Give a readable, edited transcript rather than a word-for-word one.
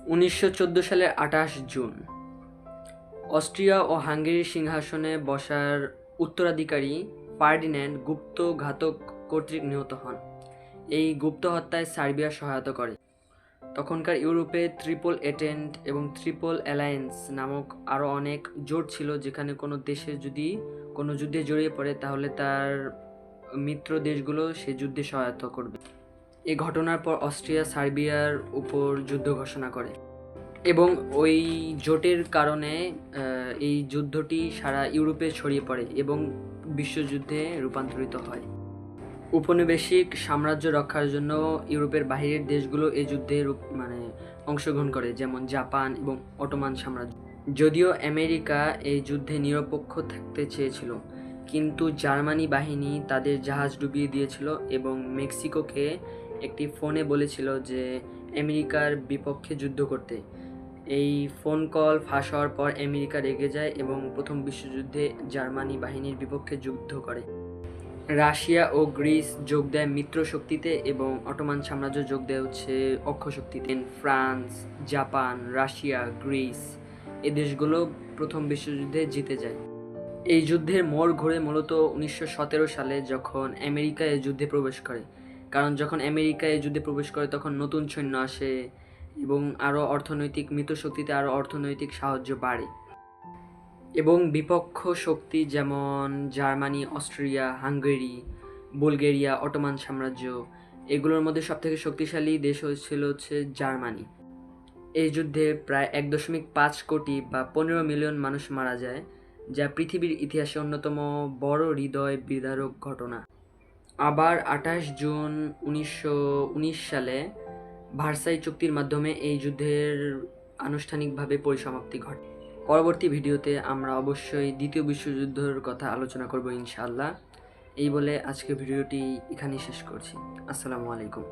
1914 সালের 28 June Austria ও হাঙ্গেরির সিংহাসনে বসার উত্তরাধিকারী ফার্ডিন্যান্ড গুপ্ত ঘাতক কর্তৃক নিহত হন। এই গুপ্ত হত্যায় সার্বিয়া সহায়তা করে। তখনকার ইউরোপে ট্রিপল এটেন্ট এবং ট্রিপল অ্যালায়েন্স নামক আরও অনেক জোট ছিল, যেখানে কোনো দেশে যদি কোনো যুদ্ধে জড়িয়ে পড়ে তাহলে তার মিত্র দেশগুলো সে যুদ্ধে সহায়তা করবে। এই ঘটনার পর অস্ট্রিয়া সার্বিয়ার উপর যুদ্ধ ঘোষণা করে এবং ওই জোটের কারণে এই যুদ্ধটি সারা ইউরোপে ছড়িয়ে পড়ে এবং বিশ্বযুদ্ধে রূপান্তরিত হয়। উপনিবেশিক সাম্রাজ্য রক্ষার জন্য ইউরোপের বাহিরের দেশগুলো এই যুদ্ধে অংশগ্রহণ করে, যেমন জাপান এবং অটোমান সাম্রাজ্য। যদিও আমেরিকা এই যুদ্ধে নিরপেক্ষ থাকতে চেয়েছিল, কিন্তু জার্মানি বাহিনী তাদের জাহাজ ডুবিয়ে দিয়েছিল এবং মেক্সিকোকে একটি ফোনে বলেছিল যে আমেরিকার বিপক্ষে যুদ্ধ করতে। এই ফোন কল ফাঁস হওয়ার পর আমেরিকা রেগে যায় এবং প্রথম বিশ্বযুদ্ধে জার্মানি বাহিনীর বিপক্ষে যুদ্ধ করে। রাশিয়া ও গ্রিস যোগ দেয় মিত্র শক্তিতে এবং অটোমান সাম্রাজ্য যোগ দেয় অক্ষ শক্তিতে। ফ্রান্স, জাপান, রাশিয়া, গ্রিস এই দেশগুলো প্রথম বিশ্বযুদ্ধে জিতে যায়। এই যুদ্ধের মোড় ঘুরে মূলত 1917 সালে, যখন আমেরিকা এই যুদ্ধে প্রবেশ করে। কারণ যখন আমেরিকা এই যুদ্ধে প্রবেশ করে তখন নতুন সৈন্য আসে এবং আরও অর্থনৈতিক মিত্রশক্তিতে আরও অর্থনৈতিক সাহায্য বাড়ে এবং বিপক্ষ শক্তি যেমন Germany, Austria, Hungary, Bulgaria, Ottoman সাম্রাজ্য এগুলোর মধ্যে সবথেকে শক্তিশালী দেশ হচ্ছে জার্মানি। এই যুদ্ধে প্রায় 1.5 কোটি বা 15 মিলিয়ন মানুষ মারা যায়, যা পৃথিবীর ইতিহাসে অন্যতম বড় হৃদয় বিদারক ঘটনা। আবার 28 জুন 1919 সালে ভার্সাই চুক্তির মাধ্যমে এই যুদ্ধের আনুষ্ঠানিকভাবে পরিসমাপ্তি ঘটে। পরবর্তী ভিডিওতে আমরা অবশ্যই দ্বিতীয় বিশ্বযুদ্ধের কথা আলোচনা করব ইনশাআল্লাহ। এই বলে আজকে ভিডিওটি এখানেই শেষ করছি। আসসালামু আলাইকুম।